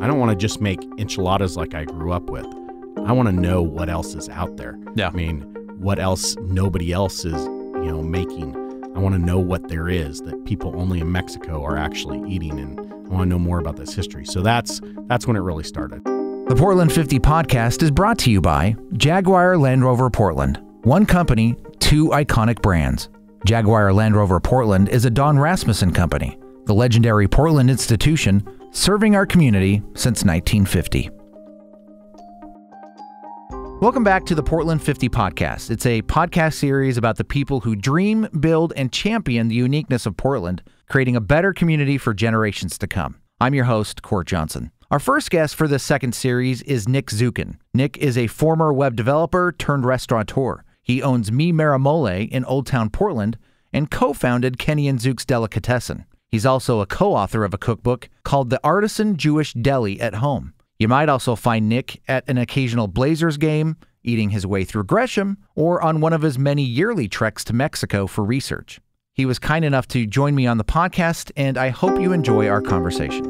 I don't want to just make enchiladas like I grew up with. I want to know what else is out there. Yeah. I mean, what else nobody else is, making. I want to know what there is that people only in Mexico are actually eating, and I want to know more about this history. So that's when it really started. The Portland 50 podcast is brought to you by Jaguar Land Rover Portland. One company, two iconic brands. Jaguar Land Rover Portland is a Don Rasmussen company, the legendary Portland institution serving our community since 1950. Welcome back to the Portland 50 podcast. It's a podcast series about the people who dream, build, and champion the uniqueness of Portland, creating a better community for generations to come. I'm your host, Court Johnson. Our first guest for this second series is Nick Zukin. Nick is a former web developer turned restaurateur. He owns Mi Mero Mole in Old Town Portland and co-founded Kenny and Zuke's Delicatessen. He's also a co-author of a cookbook called the Artisan Jewish Deli at Home. You might also find Nick at an occasional Blazers game, eating his way through Gresham, or on one of his many yearly treks to Mexico for research. He was kind enough to join me on the podcast, and I hope you enjoy our conversation.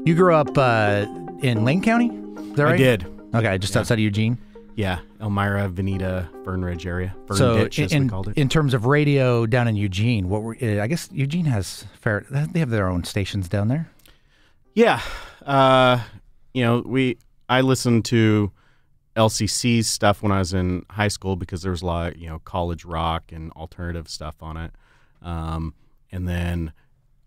You grew up in Lane County? Is that right? I did. Okay, just outside of Eugene? Yeah, Elmira, Veneta, Fern Ridge area. Fern Ditch, as we called it. In terms of radio down in Eugene, I guess Eugene has they have their own stations down there? Yeah. I listened to LCC's stuff when I was in high school because there was a lot of, college rock and alternative stuff on it. And then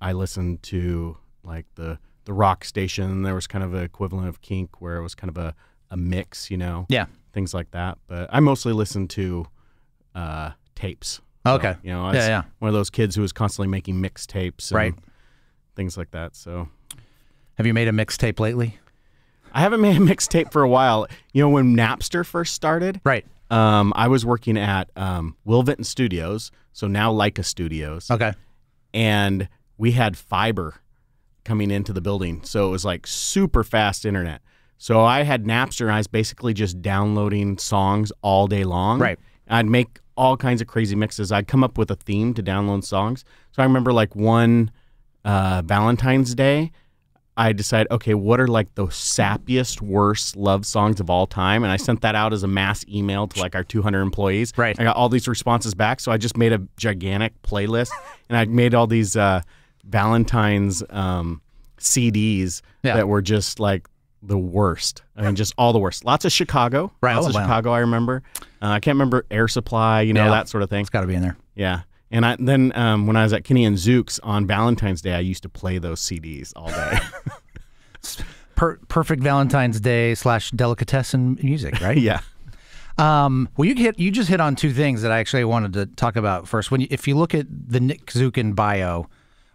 I listened to like the rock station. There was kind of an equivalent of KINK where it was kind of a mix, Yeah. Things like that. But I mostly listened to tapes. Okay. So, I was one of those kids who was constantly making mixtapes and things like that. So, have you made a mixtape lately? I haven't made a mixtape for a while. When Napster first started, right? I was working at Will Vinton Studios, so now Leica Studios. Okay. And we had fiber coming into the building, so it was like super fast internet. So I had Napster, and I was basically just downloading songs all day long. Right. I'd make all kinds of crazy mixes. I'd come up with a theme to download songs. So I remember like one Valentine's Day, I decided, okay, what are like the sappiest, worst love songs of all time? And I sent that out as a mass email to like our 200 employees. Right. I got all these responses back. So I just made a gigantic playlist, and I made all these Valentine's CDs that were just like the worst. I mean, just all the worst. Lots of Chicago. Right. Lots of Chicago, I remember. I can't remember Air Supply, that sort of thing. It's got to be in there. Yeah. And then when I was at Kenny and Zuke's on Valentine's Day, I used to play those CDs all day. Perfect Valentine's Day / Delicatessen music, right? Yeah. Well, you just hit on two things that I actually wanted to talk about first. If you look at the Nick Zukin bio,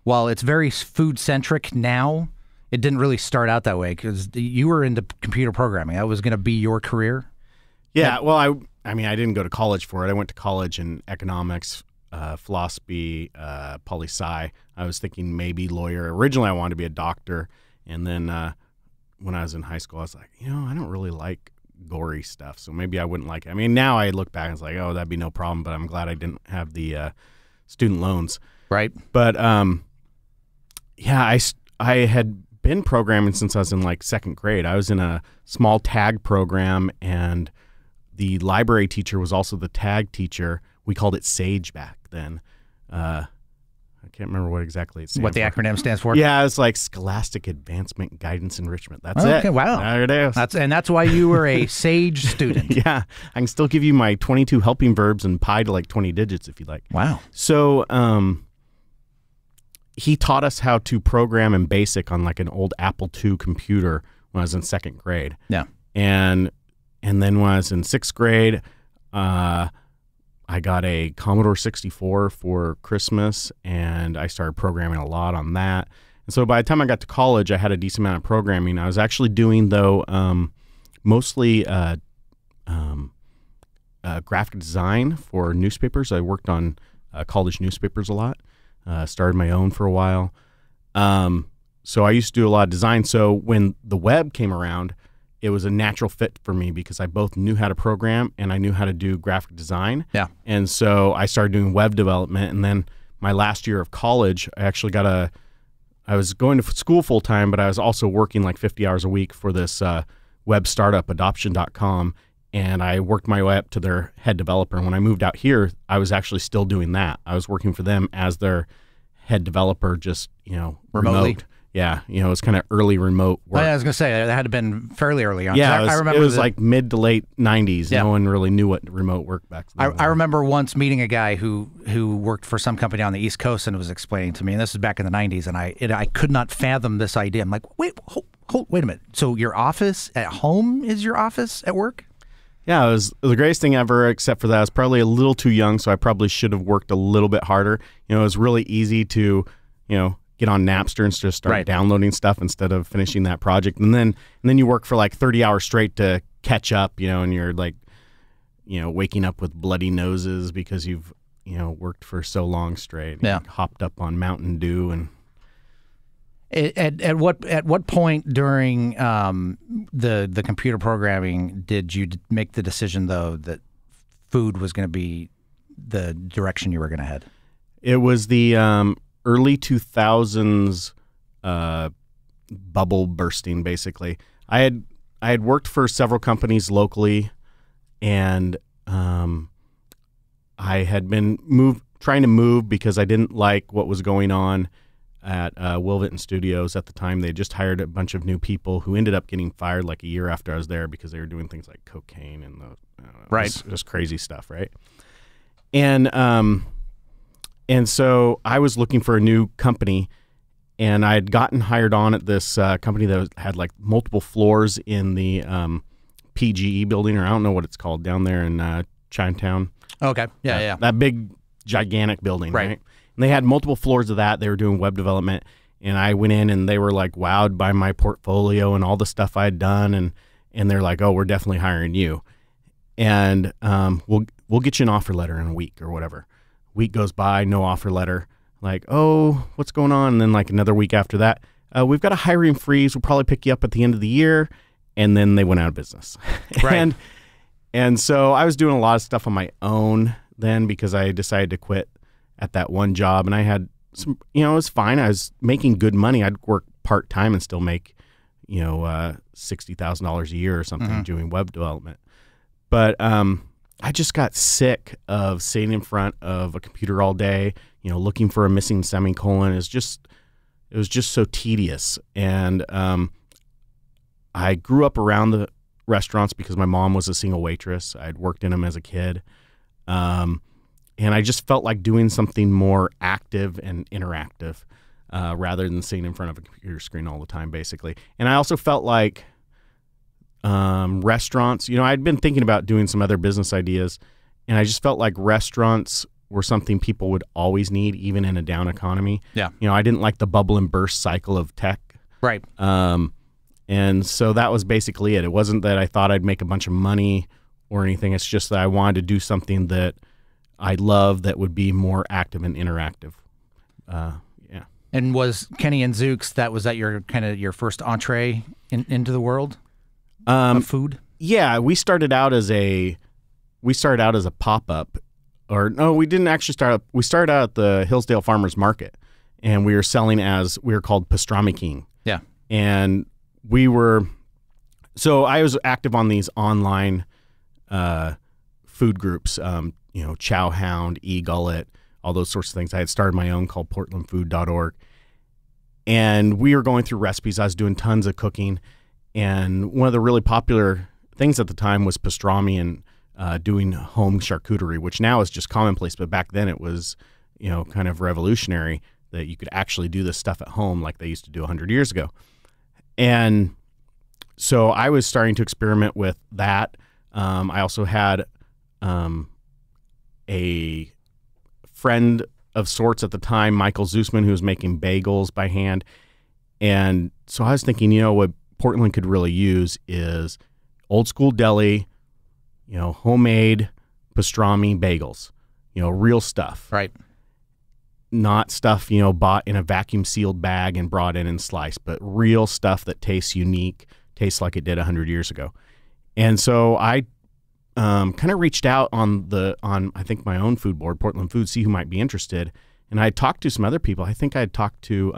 while it's very food centric now, it didn't really start out that way because you were into computer programming. That was going to be your career. Yeah. Well, I mean, I didn't go to college for it. I went to college in economics, philosophy, poli-sci. I was thinking maybe lawyer. Originally, I wanted to be a doctor, and then when I was in high school, I was like, I don't really like gory stuff, so maybe I wouldn't like it. I mean, now I look back and it's like, oh, that'd be no problem, but I'm glad I didn't have the student loans. Right. But I had been programming since I was in like second grade. I was in a small tag program, and the library teacher was also the tag teacher. We called it SAGE back then. I can't remember what exactly it stands for. What the acronym stands for? Yeah, it's like Scholastic Advancement Guidance Enrichment. That's it. Okay, wow. There it is. That's why you were a SAGE student. Yeah, I can still give you my 22 helping verbs and pi to like 20 digits if you like. Wow. So he taught us how to program in BASIC on like an old Apple II computer when I was in second grade. Yeah. And then when I was in sixth grade, I got a Commodore 64 for Christmas, and I started programming a lot on that. And so by the time I got to college, I had a decent amount of programming. I was actually doing, though, mostly graphic design for newspapers. I worked on college newspapers a lot. Started my own for a while. So I used to do a lot of design. So when the web came around, it was a natural fit for me because I both knew how to program and I knew how to do graphic design. Yeah. And so I started doing web development. And then my last year of college, I actually got I was going to school full time, but I was also working like 50 hours a week for this web startup, adoption.com. And I worked my way up to their head developer. And when I moved out here, I was actually still doing that. I was working for them as their head developer, just, remotely. remote. Yeah, it was kind of early remote work. I was going to say, that had to have been fairly early on. Yeah, I remember it was like mid to late 90s. Yeah. No one really knew what remote work back then. I remember once meeting a guy who worked for some company on the East Coast and was explaining to me, and this was back in the 90s, and I could not fathom this idea. I'm like, wait a minute. So your office at home is your office at work? Yeah, it was the greatest thing ever, except for that I was probably a little too young, so I probably should have worked a little bit harder. It was really easy to, get on Napster and just start downloading stuff instead of finishing that project. And then you work for like 30 hours straight to catch up, and you're like, waking up with bloody noses because you've, worked for so long straight. Yeah. Hopped up on Mountain Dew. And At what point during the computer programming did you make the decision, though, that food was going to be the direction you were going to head? It was the early 2000s bubble bursting, basically. I had worked for several companies locally, and I had been trying to move because I didn't like what was going on at Wilvitton Studios at the time. They just hired a bunch of new people who ended up getting fired like a year after I was there because they were doing things like cocaine and just crazy stuff, right? And so I was looking for a new company, and I had gotten hired on at this company that had like multiple floors in the PGE building, or I don't know what it's called, down there in Chinatown. Okay, yeah. That big, gigantic building, right? And they had multiple floors of that. They were doing web development, and I went in, and they were like wowed by my portfolio and all the stuff I had done, and they're like, "Oh, we're definitely hiring you, and we'll get you an offer letter in a week or whatever." Week goes by, no offer letter. Like, "Oh, what's going on?" And then like another week after that, "We've got a hiring freeze. We'll probably pick you up at the end of the year." And then they went out of business. Right. and so I was doing a lot of stuff on my own then because I decided to quit at that one job, and I had some, it was fine. I was making good money. I'd work part-time and still make, $60,000 a year or something doing web development. But I just got sick of sitting in front of a computer all day, looking for a missing semicolon. It was just so tedious. And I grew up around the restaurants because my mom was a single waitress. I'd worked in them as a kid. And I just felt like doing something more active and interactive rather than sitting in front of a computer screen all the time, basically. And I also felt like restaurants, I'd been thinking about doing some other business ideas, and I just felt like restaurants were something people would always need, even in a down economy. Yeah. I didn't like the bubble and burst cycle of tech. Right. And so that was basically it. It wasn't that I thought I'd make a bunch of money or anything. It's just that I wanted to do something that I love that would be more active and interactive. Yeah. And was Kenny and Zuke's, was that your kind of your first entree into the world of food? Yeah, we started out as a pop-up, or no, we didn't actually start up. We started out at the Hillsdale Farmers Market, and we were called Pastrami King. Yeah. And so I was active on these online food groups, Chow Hound, E-Gullet, all those sorts of things. I had started my own called portlandfood.org. And we were going through recipes. I was doing tons of cooking. And one of the really popular things at the time was pastrami and doing home charcuterie, which now is just commonplace. But back then it was, kind of revolutionary that you could actually do this stuff at home like they used to do 100 years ago. And so I was starting to experiment with that. I also had a friend of sorts at the time, Michael Zusman, who was making bagels by hand. And so I was thinking, what Portland could really use is old school deli, homemade pastrami bagels, real stuff. Right. Not stuff, bought in a vacuum sealed bag and brought in and sliced, but real stuff that tastes unique, tastes like it did 100 years ago. And so I kind of reached out on I think my own food board, Portland Food, see who might be interested. And I talked to some other people. I think I had talked to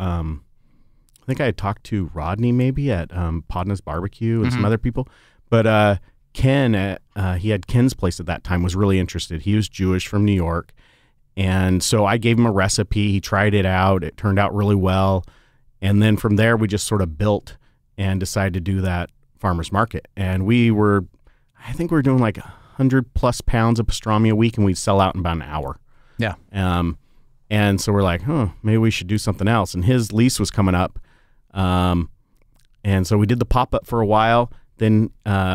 think I had talked to Rodney maybe at Podna's Barbecue and some other people. But Ken, he had Ken's place at that time, was really interested. He was Jewish from New York. And so I gave him a recipe. He tried it out. It turned out really well. And then from there, we just sort of built and decided to do that farmer's market. And I think we were doing like 100 plus pounds of pastrami a week, and we'd sell out in about an hour. Yeah. And so we're like, maybe we should do something else. And his lease was coming up. And so we did the pop-up for a while. Then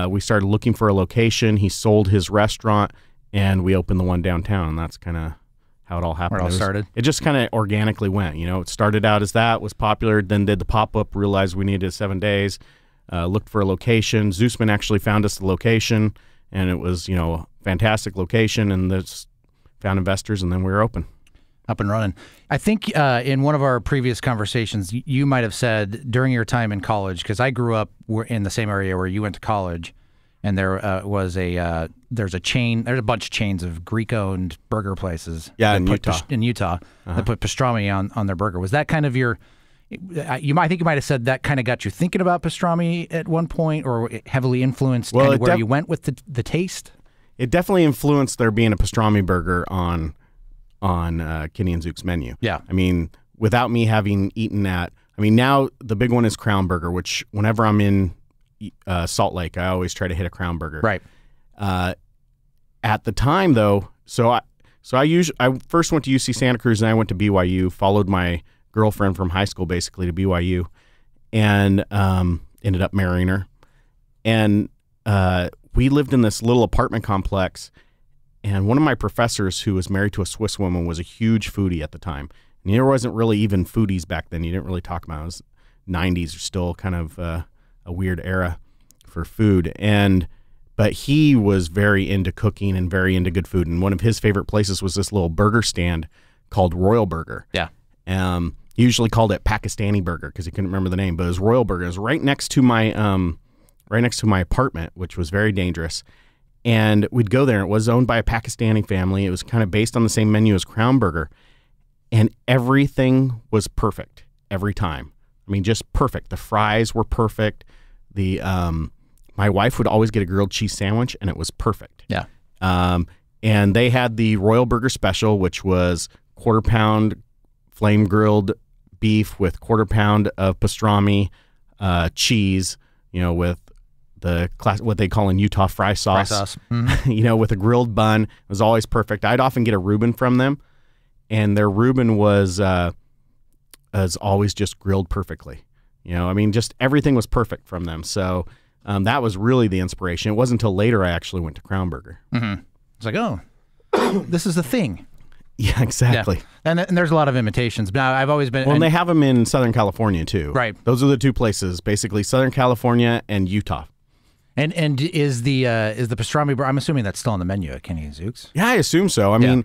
we started looking for a location. He sold his restaurant, and we opened the one downtown. And that's kind of how it all happened. Where it all started? It just kind of organically went. It started out as that, was popular, then did the pop-up, realized we needed 7 days, looked for a location. Zusman actually found us the location, and it was, a fantastic location, and just found investors, and then we were open. Up and running. I think in one of our previous conversations, you might have said during your time in college, because I grew up in the same area where you went to college, and there there's a bunch of chains of Greek-owned burger places. Yeah, in Utah. That put pastrami on their burger. Was that kind of your? I think you might have said that kind of got you thinking about pastrami at one point, or heavily influenced kind of where you went with the taste. It definitely influenced there being a pastrami burger on Kenny and Zuke's menu. Yeah. I mean, without me having eaten that, now the big one is Crown Burger, which whenever I'm in Salt Lake, I always try to hit a Crown Burger. Right. At the time, though, I first went to UC Santa Cruz, and I went to BYU, followed my girlfriend from high school basically to BYU, and ended up marrying her. And we lived in this little apartment complex. And one of my professors, who was married to a Swiss woman, was a huge foodie at the time. And there wasn't really even foodies back then. You didn't really talk about it. It was 90s, still kind of a weird era for food. But he was very into cooking and very into good food. And one of his favorite places was this little burger stand called Royal Burger. Yeah. He usually called it Pakistani Burger because he couldn't remember the name. But it was Royal Burger. It was right next to my apartment, which was very dangerous. And we'd go there. It was owned by a Pakistani family. It was kind of based on the same menu as Crown Burger. And everything was perfect every time. Just perfect. The fries were perfect. My wife would always get a grilled cheese sandwich, and it was perfect. Yeah. And they had the Royal Burger Special, which was 1/4 pound flame grilled beef with 1/4 pound of pastrami, cheese, with the class, what they call in Utah fry sauce. Mm-hmm. With a grilled bun. It was always perfect. I'd often get a Reuben from them, and their Reuben was always just grilled perfectly. Just everything was perfect from them. So that was really the inspiration. It wasn't until later I actually went to Crown Burger. Mm-hmm. It's like, oh, this is the thing. Yeah, exactly. Yeah. And there's a lot of imitations. But I've always been. Well, and they have them in Southern California too. Right. Those are the two places, basically Southern California and Utah. And is the pastrami? I'm assuming that's still on the menu at Kenny and Zuke's. Yeah, I assume so. I mean,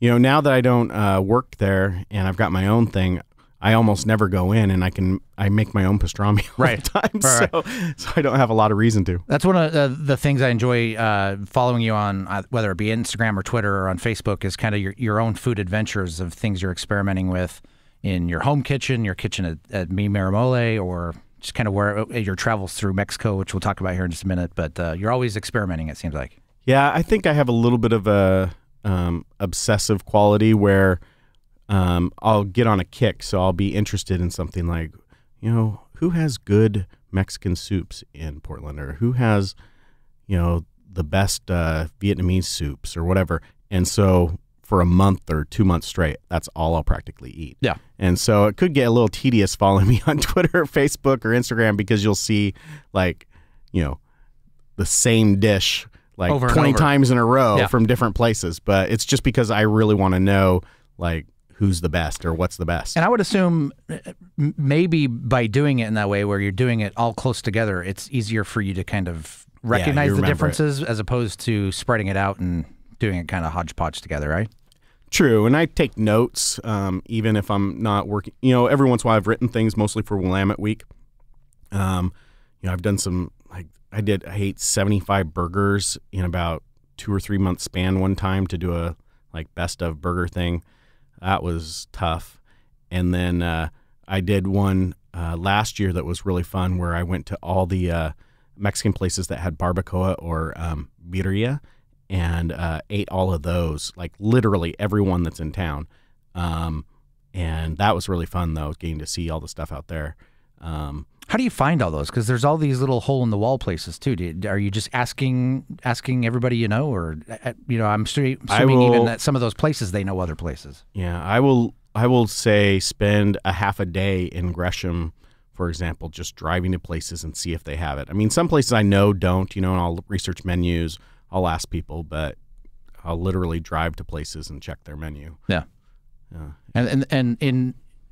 now that I don't work there and I've got my own thing, I almost never go in, and I make my own pastrami all the time. Right. So I don't have a lot of reason to. That's one of the things I enjoy following you on, whether it be Instagram or Twitter or on Facebook, is kind of your own food adventures of things you're experimenting with in your home kitchen, your kitchen at Mi Mero Mole, or just kind of where your travels through Mexico, which we'll talk about here in just a minute. But you're always experimenting, it seems like. Yeah, I think I have a little bit of a obsessive quality where I'll get on a kick. So I'll be interested in something like, who has good Mexican soups in Portland, or who has, the best Vietnamese soups or whatever. And so for a month or 2 months straight, that's all I'll practically eat. Yeah. And so it could get a little tedious following me on Twitter or Facebook or Instagram, because you'll see the same dish like over 20 times in a row Yeah. from different places. But it's just because I really want to know who's the best or what's the best. And I would assume maybe by doing it in that way, where you're doing it all close together, it's easier for you to kind of recognize the differences as opposed to spreading it out and doing it kind of hodgepodge together, right? True, and I take notes even if I'm not working. Every once in a while I've written things, mostly for Willamette Week. I've done some, I ate 75 burgers in about 2 or 3 month span one time to do a best of burger thing. That was tough. And then I did one last year that was really fun, where I went to all the Mexican places that had barbacoa or birria, and ate all of those, like literally everyone that's in town. And that was really fun, though, getting to see all the stuff out there. How do you find all those? Because there's all these little hole-in-the-wall places, too. Are you just asking everybody you know? Or, I'm assuming even that some of those places, they know other places. Yeah, I will say spend a half a day in Gresham, for example, just driving to places and see if they have it. I mean, some places I know don't, and I'll research menus, I'll ask people, but I'll literally drive to places and check their menu. Yeah.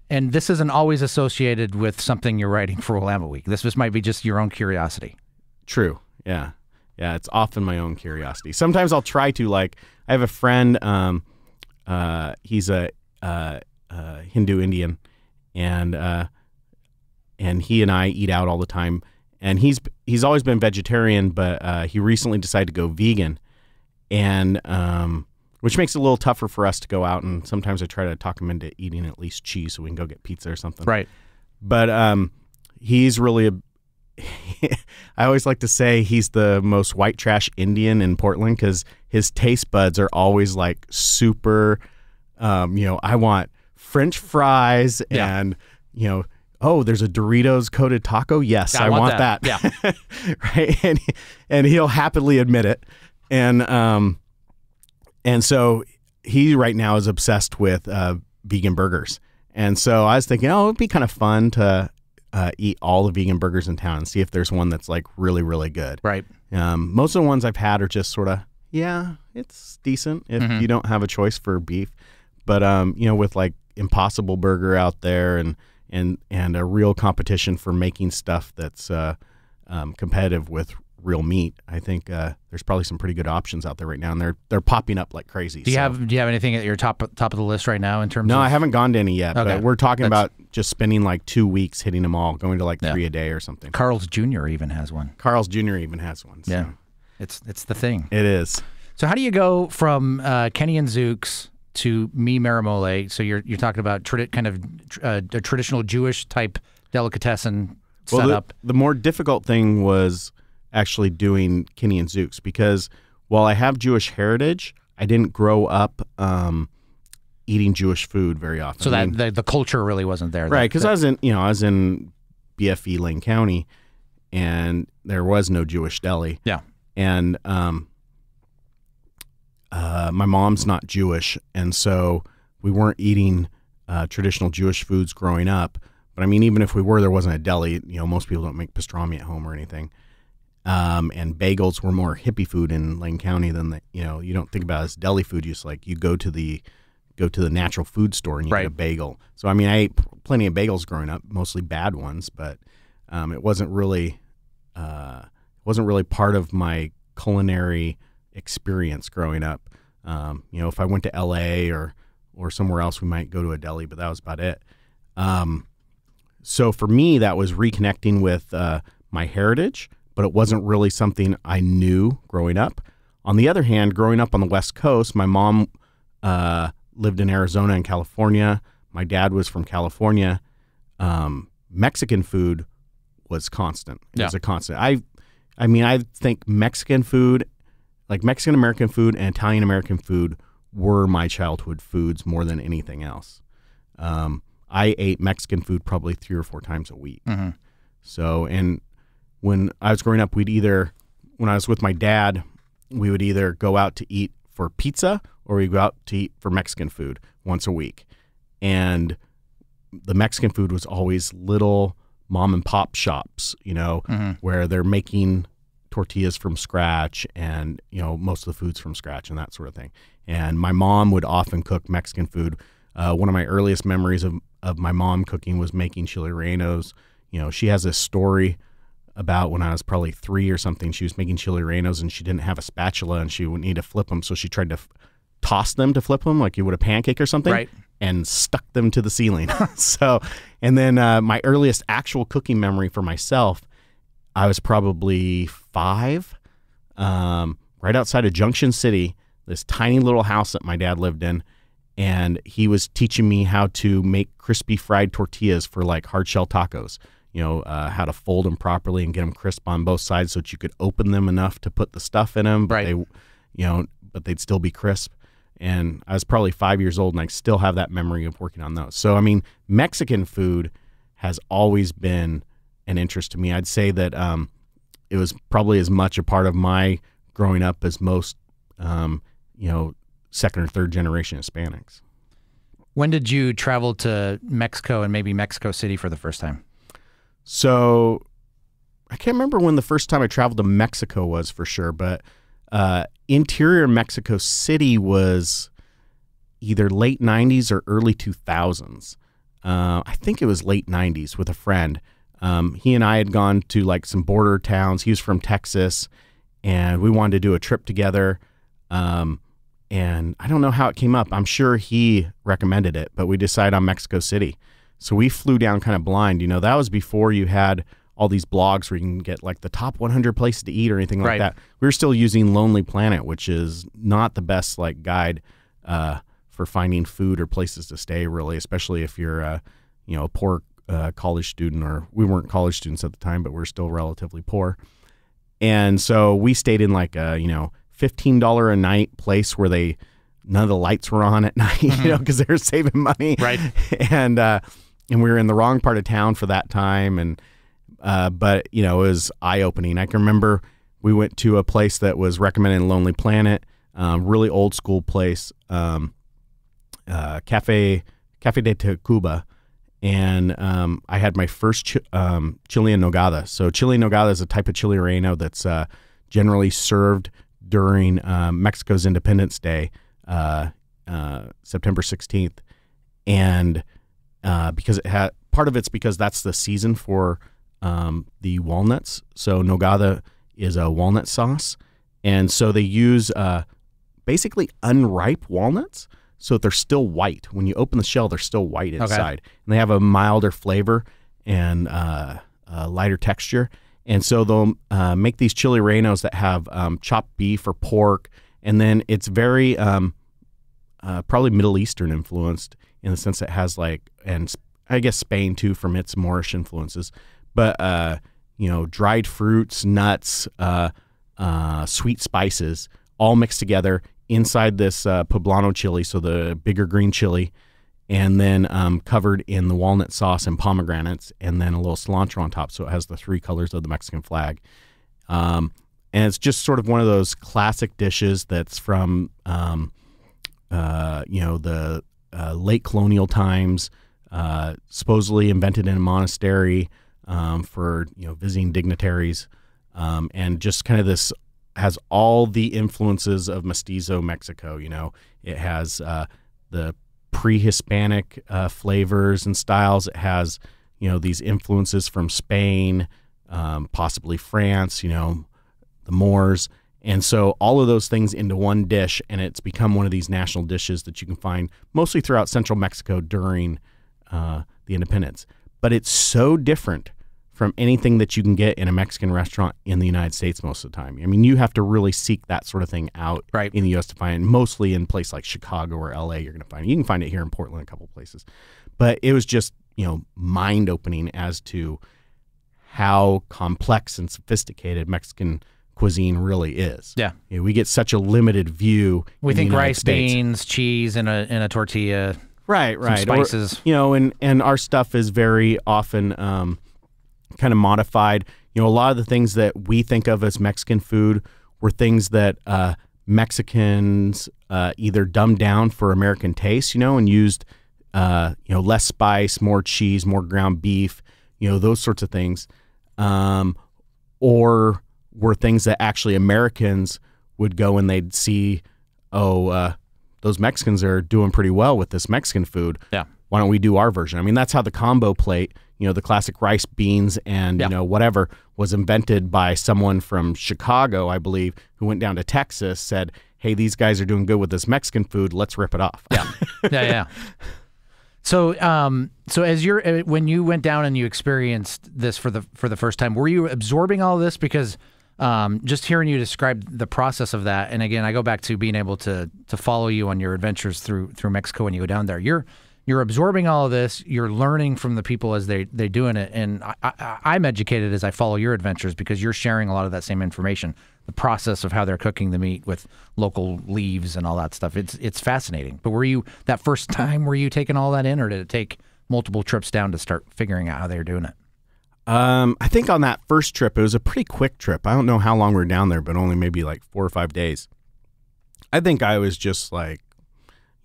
And this isn't always associated with something you're writing for Willamette Week. This might be just your own curiosity. True. Yeah. Yeah, it's often my own curiosity. Sometimes I'll try to, I have a friend, he's a Hindu Indian, and he and I eat out all the time. And he's always been vegetarian, but he recently decided to go vegan, and which makes it a little tougher for us to go out. And sometimes I try to talk him into eating at least cheese so we can go get pizza or something. Right. But he's really I always like to say he's the most white trash Indian in Portland, because his taste buds are always like super, I want French fries and, oh, there's a Doritos coated taco. Yes, I want that. Yeah. Right. And he'll happily admit it. And so he right now is obsessed with vegan burgers. And so I was thinking, it'd be kind of fun to eat all the vegan burgers in town and see if there's one that's like really, really good. Right. Most of the ones I've had are just sort of, it's decent if you don't have a choice for beef. But, with like Impossible Burger out there and a real competition for making stuff that's competitive with real meat, I think there's probably some pretty good options out there right now, and they're popping up like crazy. Do you have anything at your top of the list right now in terms of? No, I haven't gone to any yet, okay. But we're talking about just spending like 2 weeks hitting them all, going to like 3 a day or something. Carl's Jr. even has one. Carl's Jr. even has one. So. Yeah, it's the thing. It is. So how do you go from Kenny and Zuke's to Mi Mero Mole? So you're talking about a traditional Jewish type delicatessen setup. The more difficult thing was actually doing Kenny and Zuke's, because while I have Jewish heritage, I didn't grow up eating Jewish food very often. So the culture really wasn't there, right? Because I was in BFE Lane County, and there was no Jewish deli. Yeah, and my mom's not Jewish, and so we weren't eating traditional Jewish foods growing up. But I mean, even if we were, there wasn't a deli. Most people don't make pastrami at home or anything. And bagels were more hippie food in Lane County than you don't think about it as deli food. You go to the natural food store and you get a bagel. So I mean, I ate plenty of bagels growing up, mostly bad ones, but it wasn't really part of my culinary experience growing up. If I went to LA or somewhere else, we might go to a deli, but that was about it. So for me, that was reconnecting with my heritage, but it wasn't really something I knew growing up. On the other hand, growing up on the West Coast, my mom lived in Arizona and California. My dad was from California. Mexican food was constant. It was a constant. I mean, I think Mexican food, like Mexican American food and Italian American food, were my childhood foods more than anything else. I ate Mexican food probably 3 or 4 times a week. Mm-hmm. So, and when I was growing up, when I was with my dad, we would either go out to eat for pizza or we'd go out to eat for Mexican food once a week. And the Mexican food was always little mom and pop shops, where they're making tortillas from scratch and, most of the food's from scratch and that sort of thing. And my mom would often cook Mexican food. One of my earliest memories of my mom cooking was making chile rellenos. She has this story about when I was probably 3 or something. She was making chile rellenos and she didn't have a spatula and she would need to flip them. So she tried to toss them to flip them like you would a pancake or something, right, and stuck them to the ceiling. And then my earliest actual cooking memory for myself, I was probably 5, right outside of Junction City, this tiny little house that my dad lived in. and he was teaching me how to make crispy fried tortillas for like hard shell tacos. How to fold them properly and get them crisp on both sides so that you could open them enough to put the stuff in them, but but they'd still be crisp. And I was probably 5 years old, and I still have that memory of working on those. So, I mean, Mexican food has always been an interest to me. I'd say that it was probably as much a part of my growing up as most, second or third generation Hispanics. When did you travel to Mexico and maybe Mexico City for the first time? So I can't remember when the first time I traveled to Mexico was for sure, but interior Mexico City was either late 90s or early 2000s. I think it was late 90s with a friend. He and I had gone to like some border towns. He was from Texas, and we wanted to do a trip together. And I don't know how it came up. I'm sure he recommended it, but we decided on Mexico City. So we flew down kind of blind. That was before you had all these blogs where you can get like the top 100 places to eat or anything like that. We were still using Lonely Planet, which is not the best like guide for finding food or places to stay, really, especially if you're a poor college student, or we weren't college students at the time, but we're still relatively poor. And so we stayed in like a $15 a night place where none of the lights were on at night, because they were saving money. Right. And we were in the wrong part of town for that time. And, but it was eye opening. I can remember we went to a place that was recommended in Lonely Planet, really old school place, Cafe de Tacuba. And I had my first Chile Nogada. So Chile Nogada is a type of chile relleno that's generally served during Mexico's Independence Day, September 16th. And because part of it's because that's the season for the walnuts. So Nogada is a walnut sauce. And so they use basically unripe walnuts, so that they're still white. When you open the shell, they're still white inside. Okay. And they have a milder flavor and a lighter texture. And so they'll make these chili rellenos that have chopped beef or pork. And then it's very probably Middle Eastern influenced in the sense it has and I guess Spain too from its Moorish influences. But, dried fruits, nuts, sweet spices, all mixed together inside this poblano chili, so the bigger green chili, and then covered in the walnut sauce and pomegranates, and then a little cilantro on top, so it has the three colors of the Mexican flag. And it's just sort of one of those classic dishes that's from, the late colonial times, supposedly invented in a monastery for visiting dignitaries, and just kind of this has all the influences of mestizo Mexico. It has the pre-Hispanic flavors and styles. It has these influences from Spain, possibly France, the Moors, and so all of those things into one dish, and it's become one of these national dishes that you can find mostly throughout central Mexico during the independence. But it's so different from anything that you can get in a Mexican restaurant in the United States most of the time. I mean, you have to really seek that sort of thing out in the U.S. to find it. Mostly in places like Chicago or L.A. you're going to find it. You can find it here in Portland, a couple of places. But it was just, mind-opening as to how complex and sophisticated Mexican cuisine really is. Yeah. We get such a limited view. We think rice, beans, cheese, and a tortilla. Right. Some spices. Or, and our stuff is very often kind of modified. A lot of the things that we think of as Mexican food were things that Mexicans either dumbed down for American taste, and used, less spice, more cheese, more ground beef, those sorts of things, or were things that actually Americans would go and they'd see, those Mexicans are doing pretty well with this Mexican food. Yeah. Why don't we do our version? I mean, that's how the combo plate, the classic rice, beans, and, whatever, was invented by someone from Chicago, I believe, who went down to Texas, said, hey, these guys are doing good with this Mexican food. Let's rip it off. Yeah. So, when you went down and you experienced this for the first time, were you absorbing all this? Because Just hearing you describe the process of that, and again, I go back to being able to follow you on your adventures through Mexico when you go down there. You're absorbing all of this. You're learning from the people as they're doing it, and I'm educated as I follow your adventures because you're sharing a lot of that same information, the process of how they're cooking the meat with local leaves and all that stuff. It's fascinating. But were you that first time? Were you taking all that in, or did it take multiple trips down to start figuring out how they were doing it? I think on that first trip, it was a pretty quick trip. I don't know how long we were down there, but only maybe like 4 or 5 days. I think I was just like,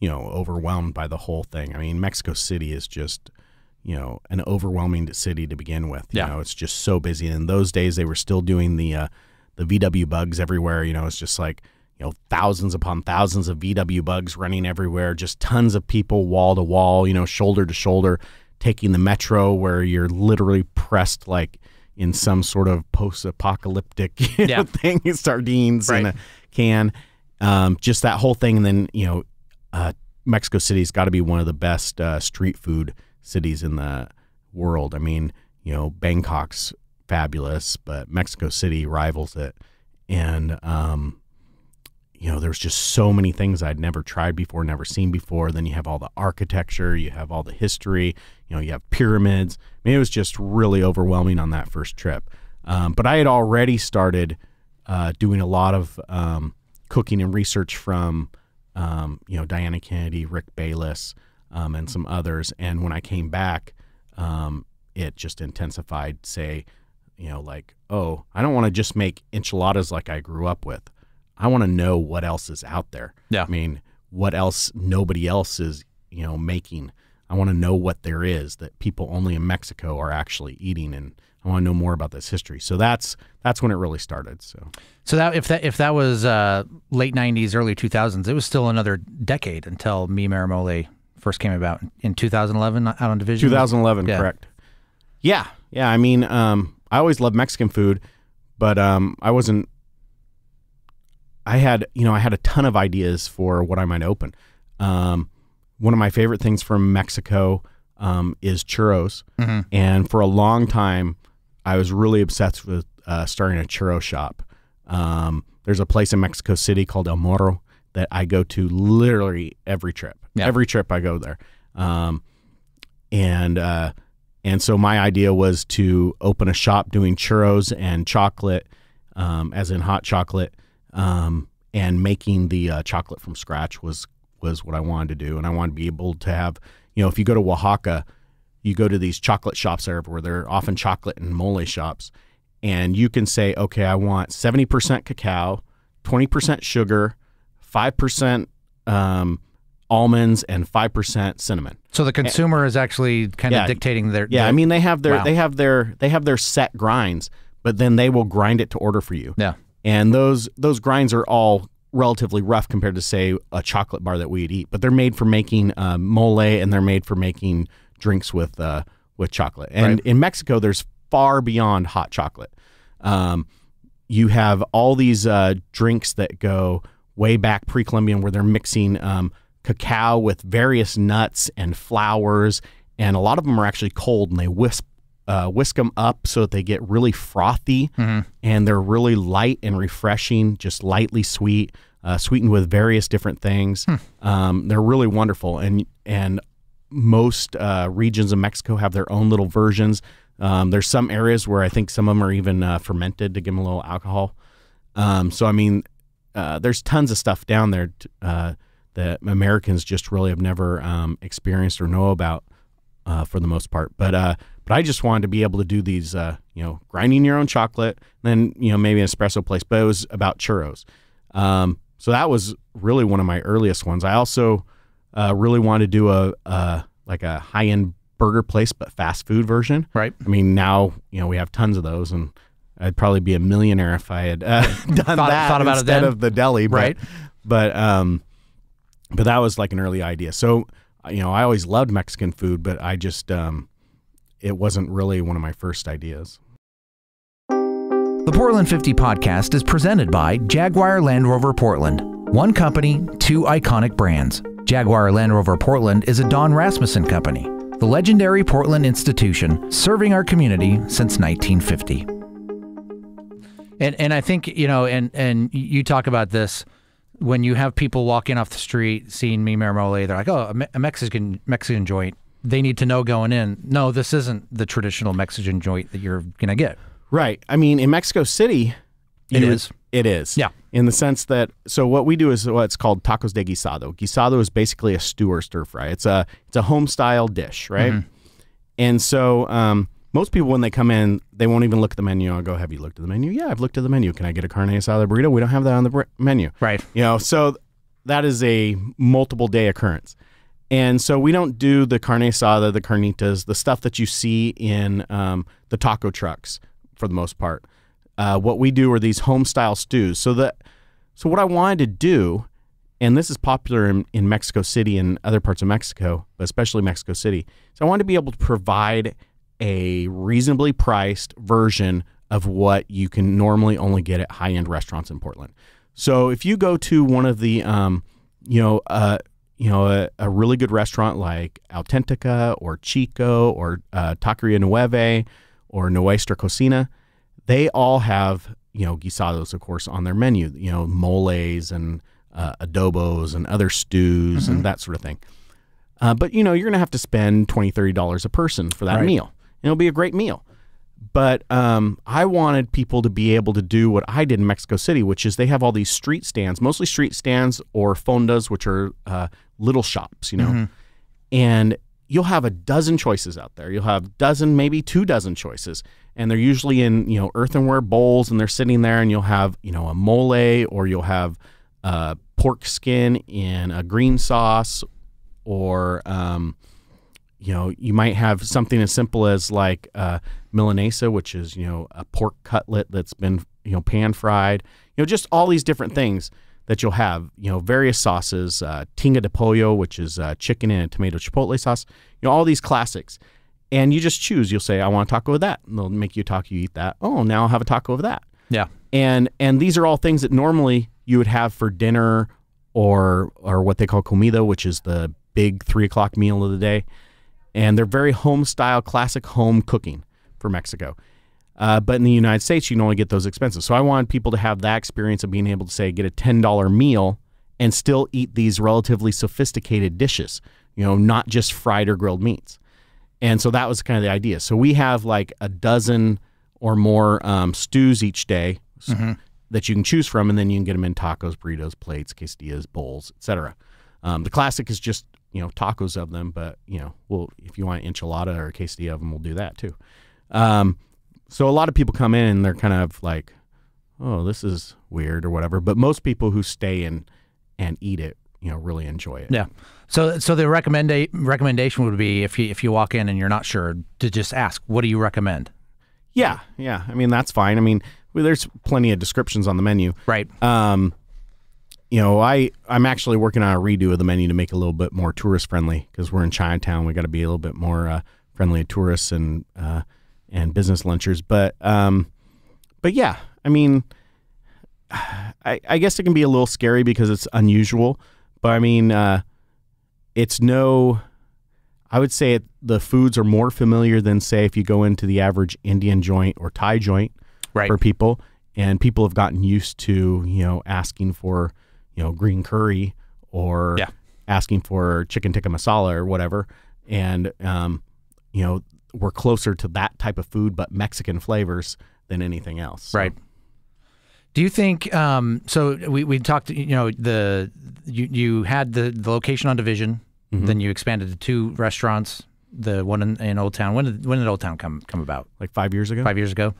overwhelmed by the whole thing. I mean, Mexico City is just, an overwhelming city to begin with. You know, it's just so busy. And in those days, they were still doing the VW bugs everywhere. It's just like, thousands upon thousands of VW bugs running everywhere, just tons of people wall to wall, shoulder to shoulder, taking the metro where you're literally pressed like in some sort of post-apocalyptic thing, sardines in a can. Just that whole thing. And then, Mexico City's got to be one of the best street food cities in the world. I mean, Bangkok's fabulous, but Mexico City rivals it. And, there's just so many things I'd never tried before, never seen before. Then you have all the architecture, you have all the history, you have pyramids. I mean, it was just really overwhelming on that first trip. But I had already started doing a lot of cooking and research from Diana Kennedy, Rick Bayless, and some others. And when I came back, it just intensified, I don't want to just make enchiladas like I grew up with. I want to know what else is out there. Yeah. I mean, what else nobody else is, making. I want to know what there is that people only in Mexico are actually eating, and I want to know more about this history. So that's when it really started. So that if that was late 90s, early 2000s, it was still another decade until Mi Mero Mole first came about in 2011 out on Division. 2011, correct. Yeah. I mean, I always loved Mexican food, but I had a ton of ideas for what I might open. One of my favorite things from Mexico is churros. Mm-hmm. And for a long time, I was really obsessed with starting a churro shop. There's a place in Mexico City called El Morro that I go to literally every trip. Yeah. Every trip I go there. And so my idea was to open a shop doing churros and chocolate, as in hot chocolate, and making the chocolate from scratch was what I wanted to do. And I wanted to be able to have, if you go to Oaxaca, you go to these chocolate shops everywhere. They're often chocolate and mole shops. And you can say, okay, I want 70% cacao, 20% sugar, 5% almonds, and 5% cinnamon. So the consumer is actually kind of dictating their. Yeah, I mean they have their set grinds, but then they will grind it to order for you. Yeah. And those grinds are all relatively rough compared to, say, a chocolate bar that we'd eat. But they're made for making mole, and they're made for making drinks with chocolate. And in Mexico, there's far beyond hot chocolate. You have all these drinks that go way back pre-Columbian, where they're mixing cacao with various nuts and flours. And a lot of them are actually cold, and they whisk them up so that they get really frothy, and they're really light and refreshing, just lightly sweet, sweetened with various different things. They're really wonderful, and most regions of Mexico have their own little versions. There's some areas where I think some of them are even fermented to give them a little alcohol. So I mean, there's tons of stuff down there that Americans just really have never experienced or know about for the most part. But I just wanted to be able to do these, grinding your own chocolate, then, maybe an espresso place, but it was about churros. So that was really one of my earliest ones. I also really wanted to do a high-end burger place, but fast food version. Right. I mean, now, we have tons of those, and I'd probably be a millionaire if I had done that about instead of the deli. But, but that was like an early idea. So, I always loved Mexican food, but I just, it wasn't really one of my first ideas. The Portland 50 podcast is presented by Jaguar Land Rover Portland. One company, two iconic brands. Jaguar Land Rover Portland is a Don Rasmussen company, the legendary Portland institution serving our community since 1950. And I think, and you talk about this when you have people walking off the street seeing Mi Mero Mole, they're like, oh, a Mexican joint. They need to know going in, no, this isn't the traditional Mexican joint that you're going to get. Right. I mean, in Mexico City, It is. It is. Yeah. In the sense that, so what we do is what's called tacos de guisado. Guisado is basically a stew or stir fry. It's a home style dish, right? Mm-hmm. And so most people, when they come in, they won't even look at the menu. I'll go, have you looked at the menu? Yeah, I've looked at the menu. Can I get a carne asada burrito? We don't have that on the menu. Right. So that is a multiple day occurrence. And so we don't do the carne asada, the carnitas, the stuff that you see in the taco trucks for the most part. What we do are these home style stews. So what I wanted to do, and this is popular in Mexico City and other parts of Mexico, but especially Mexico City, so I wanted to be able to provide a reasonably priced version of what you can normally only get at high-end restaurants in Portland. So if you go to one of the a really good restaurant like Autentica or Chico or Taqueria Nueve or Nuestra Cocina, they all have, guisados, of course, on their menu, moles and adobos and other stews and that sort of thing. But, you're going to have to spend $20, $30 a person for that meal. And it'll be a great meal. But I wanted people to be able to do what I did in Mexico City, which is they have all these street stands, mostly street stands or fondas, which are little shops, and you'll have a dozen choices out there. You'll have maybe 24 choices, and they're usually in, earthenware bowls, and they're sitting there, and you'll have, a mole, or you'll have pork skin in a green sauce, or, you might have something as simple as like Milanesa, which is, a pork cutlet that's been, pan fried, just all these different things that you'll have, various sauces, tinga de pollo, which is chicken in a tomato chipotle sauce, all these classics. And you just choose. You'll say, I want a taco of that. And they'll make you a taco, you eat that. Oh, now I'll have a taco of that. Yeah. And these are all things that normally you would have for dinner or what they call comida, which is the big 3 o'clock meal of the day. And they're very home style, classic home cooking for Mexico. But in the United States, you can only get those expensive. So I wanted people to have that experience of being able to say, get a $10 meal and still eat these relatively sophisticated dishes, not just fried or grilled meats. And so that was kind of the idea. So we have like a dozen or more stews each day that you can choose from, and then you can get them in tacos, burritos, plates, quesadillas, bowls, etc. The classic is just, tacos of them, but, if you want an enchilada or a quesadilla of them, we'll do that too. So a lot of people come in and they're kind of like, oh, this is weird or whatever. But most people who stay and eat it, really enjoy it. Yeah. So the recommendation would be if you walk in and you're not sure, to just ask, what do you recommend? Yeah. I mean, that's fine. I mean, there's plenty of descriptions on the menu. Right. I'm actually working on a redo of the menu to make it a little bit more tourist friendly, because we're in Chinatown. We got to be a little bit more friendly to tourists and business lunchers. But yeah, I mean, I guess it can be a little scary because it's unusual. But I mean, I would say the foods are more familiar than, say, if you go into the average Indian joint or Thai joint for people. And people have gotten used to, asking for, green curry or asking for chicken tikka masala or whatever. And, we're closer to that type of food, but Mexican flavors than anything else. So. Right. Do you think, so we talked, you had the location on Division, then you expanded to 2 restaurants, the one in Old Town. When did Old Town come about? Like 5 years ago? 5 years ago.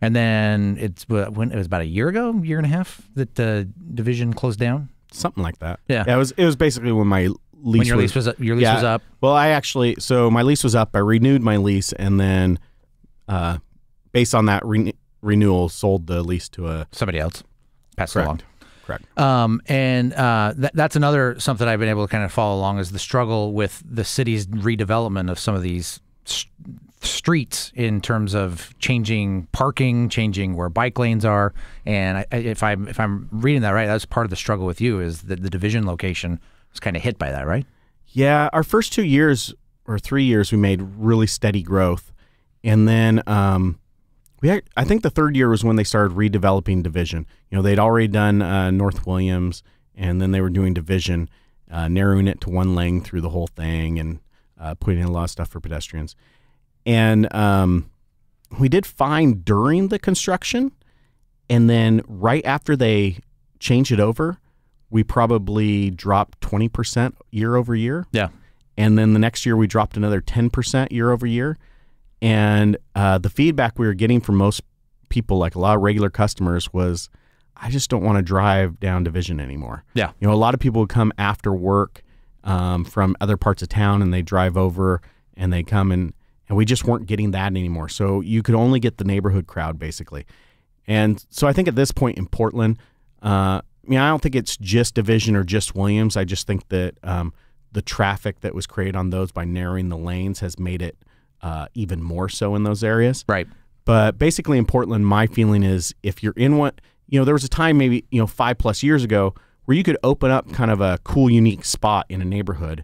And then it was about a year and a half that the Division closed down? Something like that. Yeah. It was basically when my lease when your lease was up. Well, so my lease was up. I renewed my lease, and then based on that renewal, sold the lease to somebody else. Passed it along. Correct. And that's another something I've been able to kind of follow along, is the struggle with the city's redevelopment of some of these streets in terms of changing parking, changing where bike lanes are. And if I'm reading that right, that's part of the struggle with you, is that the Division location was kind of hit by that, right? Yeah, our first 2 years or 3 years, we made really steady growth. And then I think the third year was when they started redeveloping Division. They'd already done North Williams, and then they were doing Division, narrowing it to one lane through the whole thing and putting in a lot of stuff for pedestrians. And we did fine during the construction, and then right after they changed it over, we probably dropped 20% year over year. Yeah. And then the next year we dropped another 10% year over year. And the feedback we were getting from most people, like a lot of regular customers, was, I just don't want to drive down Division anymore. Yeah. A lot of people would come after work from other parts of town, and they drive over and they come, and we just weren't getting that anymore. So you could only get the neighborhood crowd, basically. And so I think at this point in Portland, I don't think it's just Division or just Williams. I just think that the traffic that was created on those by narrowing the lanes has made it even more so in those areas. Right. But basically in Portland, my feeling is if you're in what, there was a time maybe, 5+ years ago where you could open up kind of a cool, unique spot in a neighborhood,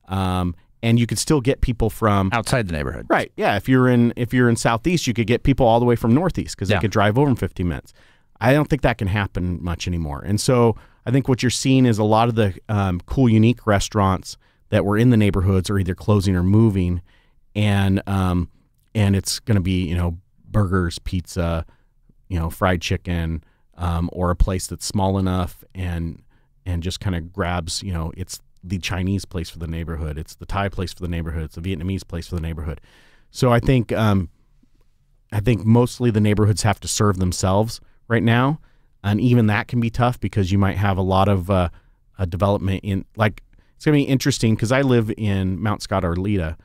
and you could still get people from outside the neighborhood. Right. Yeah. If you're in Southeast, you could get people all the way from Northeast because they could drive over in 15 minutes. I don't think that can happen much anymore. And so I think what you're seeing is a lot of the cool, unique restaurants that were in the neighborhoods are either closing or moving, and it's going to be burgers, pizza, fried chicken, or a place that's small enough and just kind of grabs, it's the Chinese place for the neighborhood, it's the Thai place for the neighborhood, it's the Vietnamese place for the neighborhood. So I think mostly the neighborhoods have to serve themselves right now, and even that can be tough because you might have a lot of development in, like, it's going to be interesting because I live in Mount Scott, Arleta,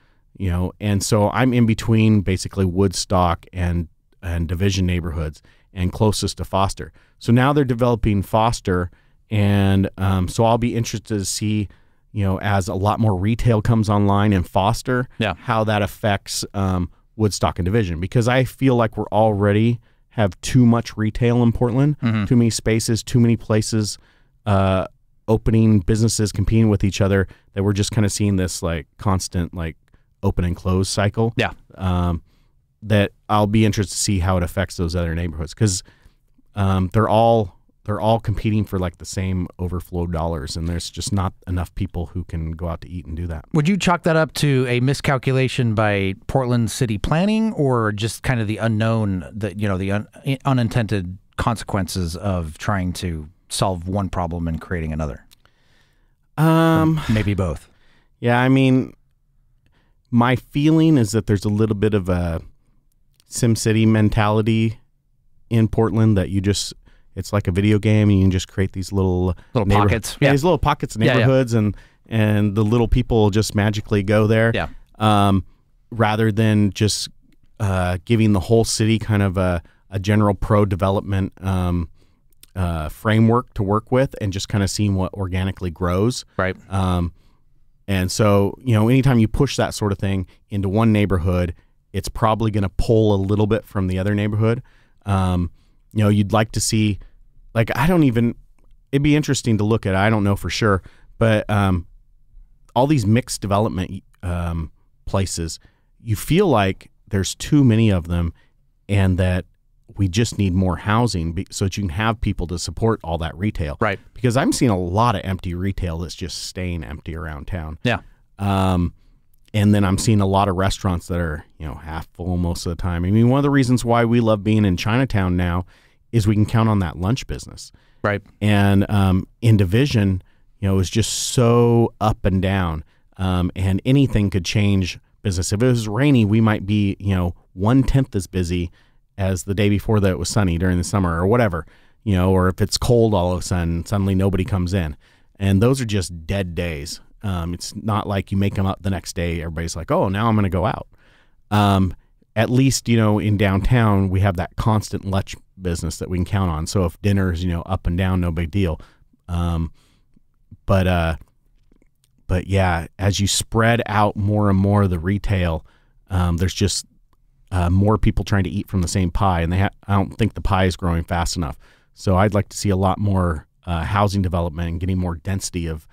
and so I'm in between basically Woodstock and Division neighborhoods and closest to Foster. So now they're developing Foster, and so I'll be interested to see, as a lot more retail comes online in Foster, how that affects Woodstock and Division, because I feel like we're already have too much retail in Portland, too many spaces, too many places opening, businesses competing with each other, that we're just kind of seeing this like constant like open and close cycle. Yeah. That I'll be interested to see how it affects those other neighborhoods, because they're all competing for like the same overflow dollars, and there's just not enough people who can go out to eat and do that. Would you chalk that up to a miscalculation by Portland city planning, or just kind of the unknown, that the unintended consequences of trying to solve one problem and creating another? Or maybe both. Yeah, I mean, my feeling is that there's a little bit of a SimCity mentality in Portland, that it's like a video game, and you can just create these little pockets. Yeah, these little pockets of neighborhoods, and the little people just magically go there. Yeah. Rather than just giving the whole city kind of a general pro-development framework to work with, and just kind of seeing what organically grows. Right. And so, anytime you push that sort of thing into one neighborhood, it's probably going to pull a little bit from the other neighborhood. You'd like to see, like, it'd be interesting to look at, I don't know for sure, but all these mixed development places, you feel like there's too many of them, and that we just need more housing so that you can have people to support all that retail. Right. Because I'm seeing a lot of empty retail that's just staying empty around town. Yeah. And then I'm seeing a lot of restaurants that are, half full most of the time. I mean, one of the reasons why we love being in Chinatown now is we can count on that lunch business. Right. And in Division, it was just so up and down, and anything could change business. If it was rainy, we might be, 1/10 as busy as the day before that it was sunny during the summer or whatever, or if it's cold all of a sudden, suddenly nobody comes in. And those are just dead days. It's not like you make them up the next day. Everybody's like, oh, now I'm going to go out. At least, in downtown, we have that constant lunch business that we can count on. So if dinner's, up and down, no big deal. But yeah, as you spread out more and more of the retail, there's just more people trying to eat from the same pie, and I don't think the pie is growing fast enough. So I'd like to see a lot more housing development and getting more density of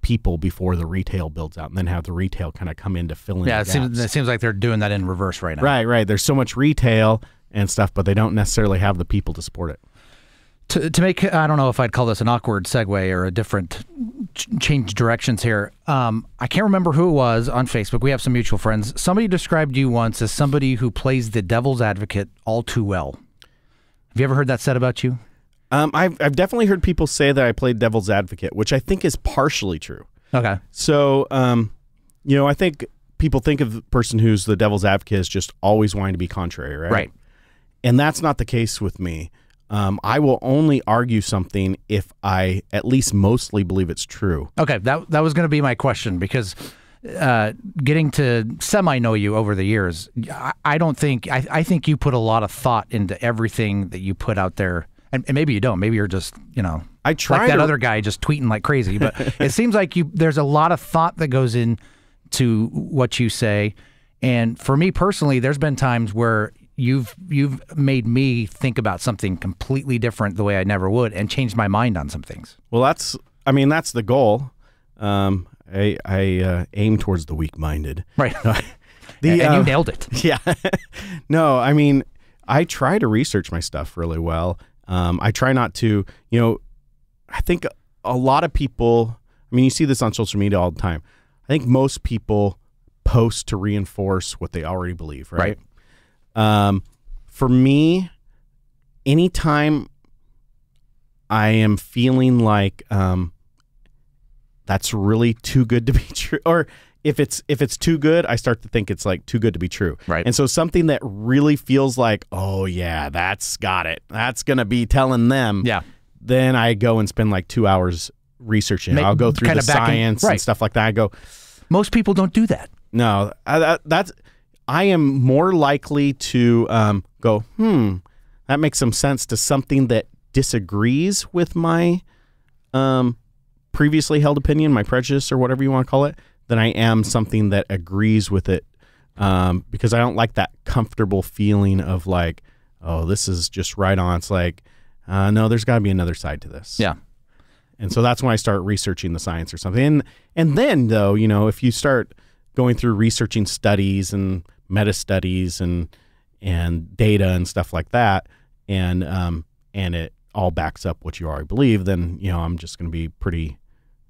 people before the retail builds out, and then have the retail kind of come in to fill in. Yeah, the gaps. it seems like they're doing that in reverse right now. Right. There's so much retail and stuff, but they don't necessarily have the people to support it. To make, I don't know if I'd call this an awkward segue or a different change directions here. I can't remember who it was on Facebook. We have some mutual friends. Somebody described you once as somebody who plays the devil's advocate all too well. Have you ever heard that said about you? I've definitely heard people say that I played devil's advocate, which I think is partially true. Okay. So, I think people think of the person who's the devil's advocate as just always wanting to be contrary, right? Right. And that's not the case with me. I will only argue something if I at least mostly believe it's true. Okay, that was going to be my question, because getting to semi-know you over the years, I think you put a lot of thought into everything that you put out there. And maybe you don't. Maybe you're just, I try like that other guy just tweeting like crazy. But it seems like there's a lot of thought that goes into what you say. And for me personally, there's been times where you've made me think about something completely different the way I never would, and changed my mind on some things. Well, that's the goal. I aim towards the weak-minded. Right. And you nailed it. Yeah. No, I mean, I try to research my stuff really well. I try not to, I think a lot of people, you see this on social media all the time. I think most people post to reinforce what they already believe, right? For me, anytime I am feeling like that's really too good to be true, or if it's too good, I start to think it's like too good to be true. Right. And so something that really feels like, oh yeah, that's got it, that's gonna be telling them. Yeah. Then I go and spend like 2 hours researking. I'll go through the science and stuff like that. I go. Most people don't do that. No, I am more likely to go, that makes some sense, to something that disagrees with my previously held opinion, my prejudice, or whatever you want to call it, than I am something that agrees with it, because I don't like that comfortable feeling of like, oh, this is just right on. It's like, no, there's got to be another side to this. Yeah. And so that's when I start researching the science or something. And then, though, if you start going through researching studies and meta-studies and data and stuff like that, and it all backs up what you already believe, then I'm just going to be pretty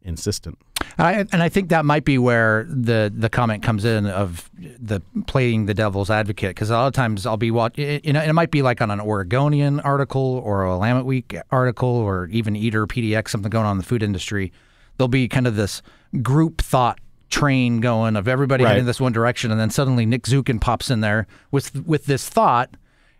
insistent. And I think that might be where the comment comes in of the playing the devil's advocate, because a lot of times I'll be watching, it might be like on an Oregonian article or a Willamette Week article or even Eater, PDX, something going on in the food industry. There'll be kind of this group thought train going of everybody heading this one direction, and then suddenly Nick Zukin pops in there with this thought,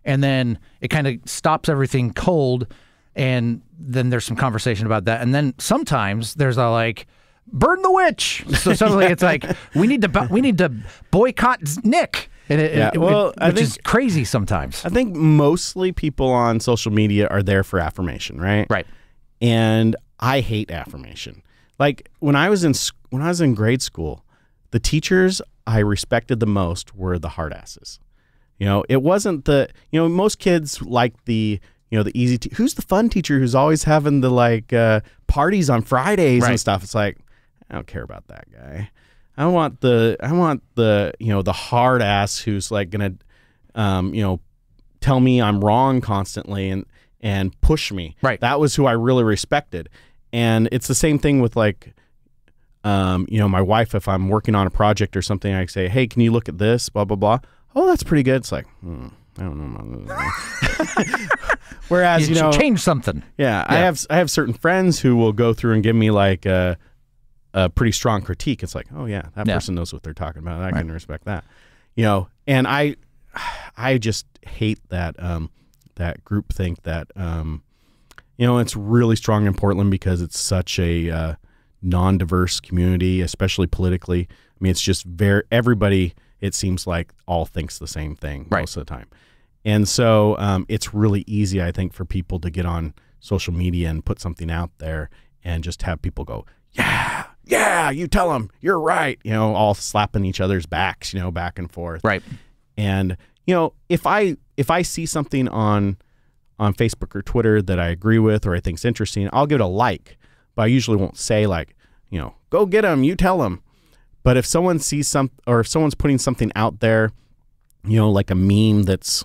and then it kind of stops everything cold, and then there's some conversation about that, and then sometimes there's a like, burn the witch. So suddenly it's like we need to boycott Nick, and which is crazy sometimes. I think mostly people on social media are there for affirmation, right? Right. And I hate affirmation. Like when I was in grade school, the teachers I respected the most were the hard asses. It wasn't most kids like the easy, who's the fun teacher who's always having the parties on Fridays and stuff. It's like, I don't care about that guy. I want the hard ass who's like going to, tell me I'm wrong constantly and push me. Right. That was who I really respected. And it's the same thing with like, my wife, if I'm working on a project or something, I say, hey, can you look at this, blah, blah, blah. Oh, that's pretty good. It's like, I don't know. Whereas, you should change something. Yeah. I have certain friends who will go through and give me like a pretty strong critique. It's like, oh yeah, that person knows what they're talking about. I can respect that. And I just hate that, that groupthink that, it's really strong in Portland because it's such a non-diverse community, especially politically. It's just everybody, it seems like, all thinks the same thing most of the time. And so it's really easy, I think, for people to get on social media and put something out there and just have people go, yeah, you tell them, you're right, all slapping each other's backs, back and forth. Right. And, if I see something on Facebook or Twitter that I agree with or I think's interesting, I'll give it a like. But I usually won't say like, go get them, you tell them. But if someone sees or if someone's putting something out there, like a meme that's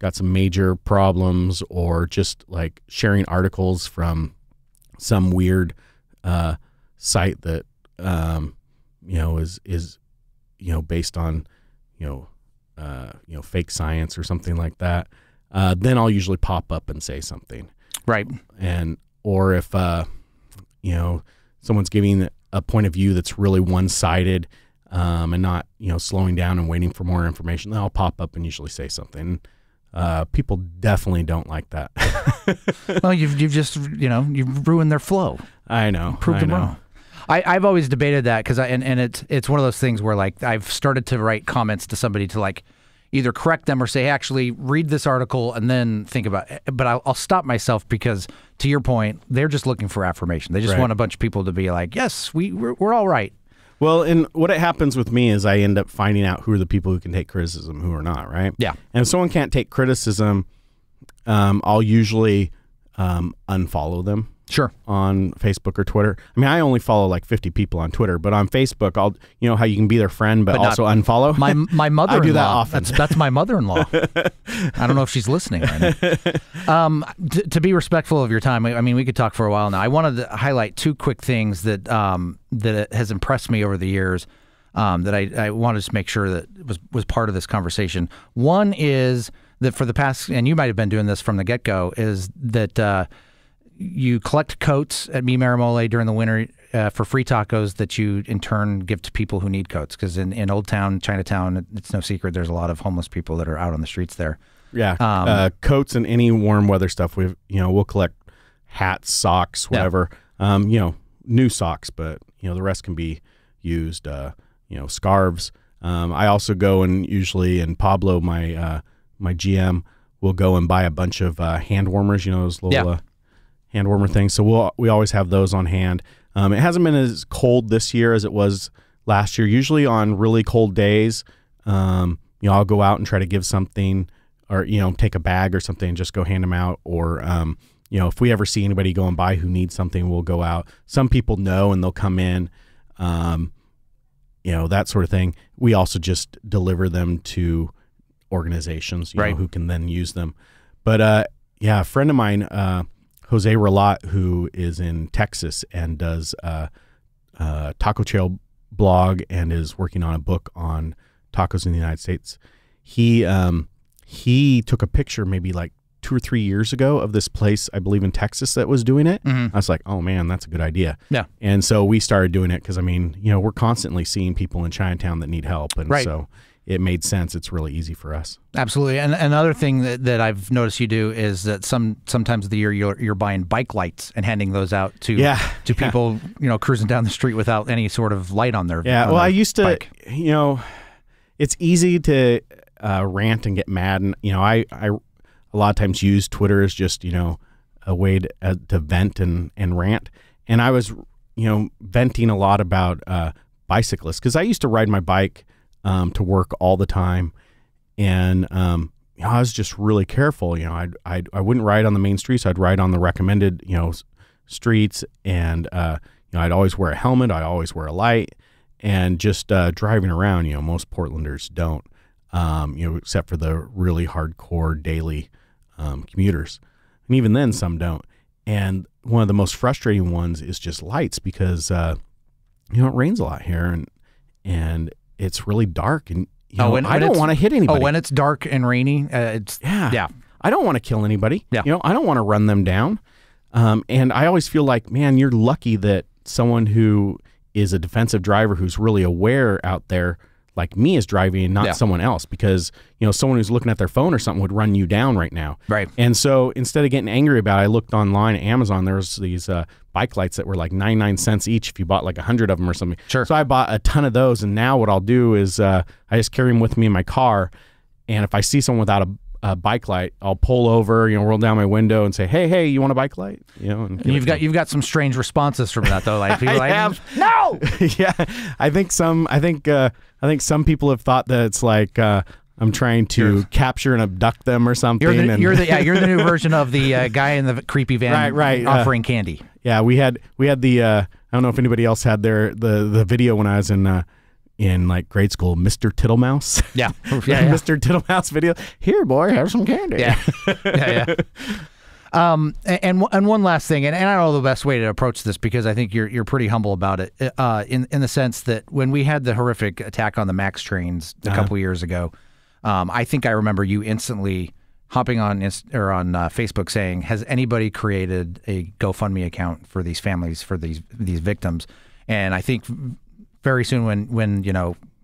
got some major problems, or just like sharing articles from some weird site that is based on fake science or something like that, then I'll usually pop up and say something. Right. Or if someone's giving a point of view that's really one-sided, and not slowing down and waiting for more information, then I'll pop up and usually say something. People definitely don't like that. Well, you've just you've ruined their flow. I know. Proved them wrong. I've always debated that because it's one of those things where like I've started to write comments to somebody to like either correct them or say, hey, actually read this article and then think about it. But I'll stop myself because, to your point, they're just looking for affirmation. They just want a bunch of people to be like, yes, we're all right. Well, and what happens with me is I end up finding out who are the people who can take criticism, who are not, right? Yeah. And if someone can't take criticism, I'll usually unfollow them. Sure. On Facebook or Twitter. I mean, I only follow like 50 people on Twitter, but on Facebook, I'll how you can be their friend but also unfollow. My mother-in-law. I do that often. That's my mother-in-law. I don't know if she's listening right now. To be respectful of your time, I mean, we could talk for a while now. I wanted to highlight two quick things that has impressed me over the years, that I wanted to make sure that was part of this conversation. One is that for the past, and you might have been doing this from the get-go, is that you collect coats at Mi Mero Mole during the winter for free tacos that you in turn give to people who need coats. Because in Old Town, Chinatown, it's no secret there's a lot of homeless people that are out on the streets there. Yeah, coats and any warm weather stuff. We'll collect hats, socks, whatever. Yeah. New socks, but the rest can be used. Scarves. I also go and Pablo, my GM, will go and buy a bunch of hand warmers. Those little. Hand warmer things. So we always have those on hand. It hasn't been as cold this year as it was last year. Usually on really cold days, I'll go out and try to give something, or take a bag or something and just go hand them out. Or if we ever see anybody go and buy who needs something, we'll go out. Some people know and they'll come in, that sort of thing. We also just deliver them to organizations, who can then use them. But a friend of mine, Jose Relat, who is in Texas and does Taco Trail blog and is working on a book on tacos in the United States. He took a picture maybe like 2 or 3 years ago of this place, I believe in Texas, that was doing it. Mm-hmm. I was like, oh man, that's a good idea. Yeah. And so we started doing it because, we're constantly seeing people in Chinatown that need help. And so it made sense. It's really easy for us. Absolutely. And another thing that I've noticed you do is that sometimes of the year you're buying bike lights and handing those out to people, cruising down the street without any sort of light on their well, I used to, it's easy to rant and get mad. And, I a lot of times use Twitter as just, a way to vent and rant. And I was, venting a lot about bicyclists because I used to ride my bike to work all the time, and I was just really careful. I wouldn't ride on the main streets. I'd ride on the recommended streets, and I'd always wear a helmet. I'd always wear a light, and just driving around. Most Portlanders don't, except for the really hardcore daily commuters, and even then some don't. And one of the most frustrating ones is just lights because it rains a lot here, and it's really dark, and I don't want to hit anybody. Oh, when it's dark and rainy, it's I don't want to kill anybody. Yeah. I don't want to run them down. And I always feel like, man, you're lucky that someone who is a defensive driver who's really aware out there, like me, is driving and not someone else, because someone who's looking at their phone or something would run you down right now. Right. And so instead of getting angry about it, I looked online at Amazon. There's these bike lights that were like 99 cents each if you bought like 100 of them or something. Sure. So I bought a ton of those, and now what I'll do is I just carry them with me in my car, and if I see someone without a bike light, I'll pull over, roll down my window and say, hey, you want a bike light? And you've got some strange responses from that though. Like people I have. No. Yeah, I think some people have thought that it's like I'm trying to capture and abduct them or something. You're the new version of the guy in the creepy van offering candy. Yeah, we had the I don't know if anybody else had the video when I was in in like grade school, Mr. Tittlemouse. Yeah. Mr. Tittlemouse video. Here, boy, have some candy. Yeah. And one last thing, and I don't know the best way to approach this because I think you're pretty humble about it. In the sense that when we had the horrific attack on the MAX trains a couple years ago, I think I remember you instantly hopping on Facebook saying, "Has anybody created a GoFundMe account for these families, for these victims?" And I think very soon when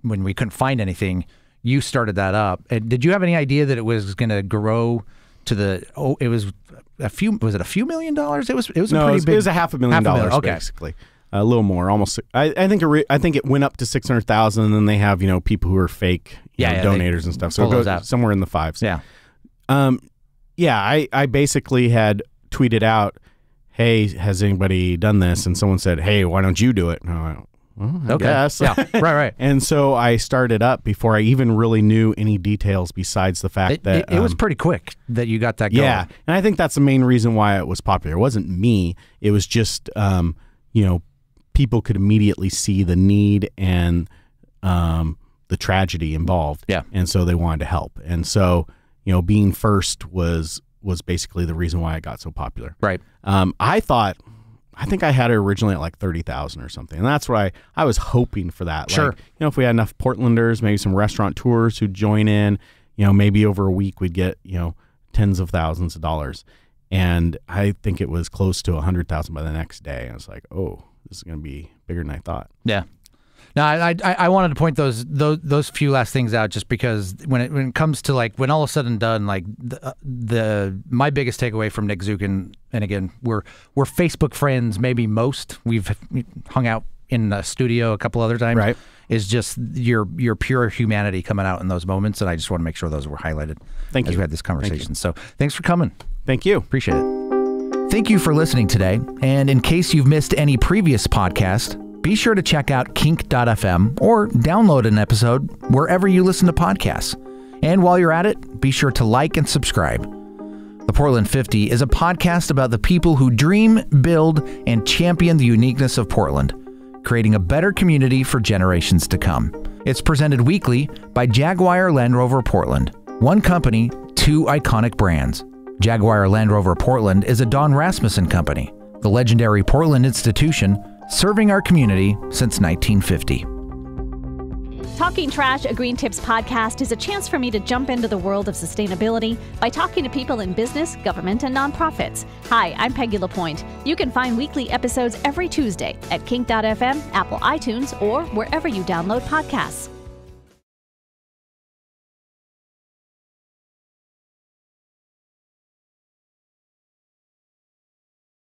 we couldn't find anything, you started that up. And did you have any idea that it was going to grow to it was a few $1 million? It was pretty big. It was $500,000 basically. A little more, almost. I think it went up to 600,000, and then they have people who are fake donators and stuff. So it goes somewhere in the fives. Yeah. I basically had tweeted out, "Hey, has anybody done this?" And someone said, "Hey, why don't you do it?" And I went, well, I guess. Yeah. Right. And so I started up before I even really knew any details besides the fact that it was pretty quick that you got that going. Yeah, and I think that's the main reason why it was popular. It wasn't me. It was just people could immediately see the need and the tragedy involved. Yeah. And so they wanted to help. And so being first was basically the reason why it got so popular. Right. I think I had it originally at like 30,000 or something. And that's why I was hoping for that. Sure. Like, if we had enough Portlanders, maybe some restaurateurs who'd join in, maybe over a week we'd get, tens of thousands of dollars. And I think it was close to 100,000 by the next day. I was like, oh, this is going to be bigger than I thought. Yeah. No, I wanted to point those few last things out just because when it comes to like when all is said and done, like my biggest takeaway from Nick Zukin, and again we're Facebook friends, maybe most. We've hung out in a studio a couple other times. Right. Is just your pure humanity coming out in those moments, and I just want to make sure those were highlighted. Thank you. As we had this conversation. So thanks for coming. Thank you. Appreciate it. Thank you for listening today. And in case you've missed any previous podcast, be sure to check out KINK.FM or download an episode wherever you listen to podcasts. And while you're at it, be sure to like and subscribe. The Portland 50 is a podcast about the people who dream, build, and champion the uniqueness of Portland, creating a better community for generations to come. It's presented weekly by Jaguar Land Rover Portland. One company, two iconic brands. Jaguar Land Rover Portland is a Don Rasmussen company, the legendary Portland institution serving our community since 1950. Talking Trash, a Green Tips podcast, is a chance for me to jump into the world of sustainability by talking to people in business, government, and nonprofits. Hi, I'm Peggy LaPointe. You can find weekly episodes every Tuesday at KINK.FM, Apple iTunes, or wherever you download podcasts.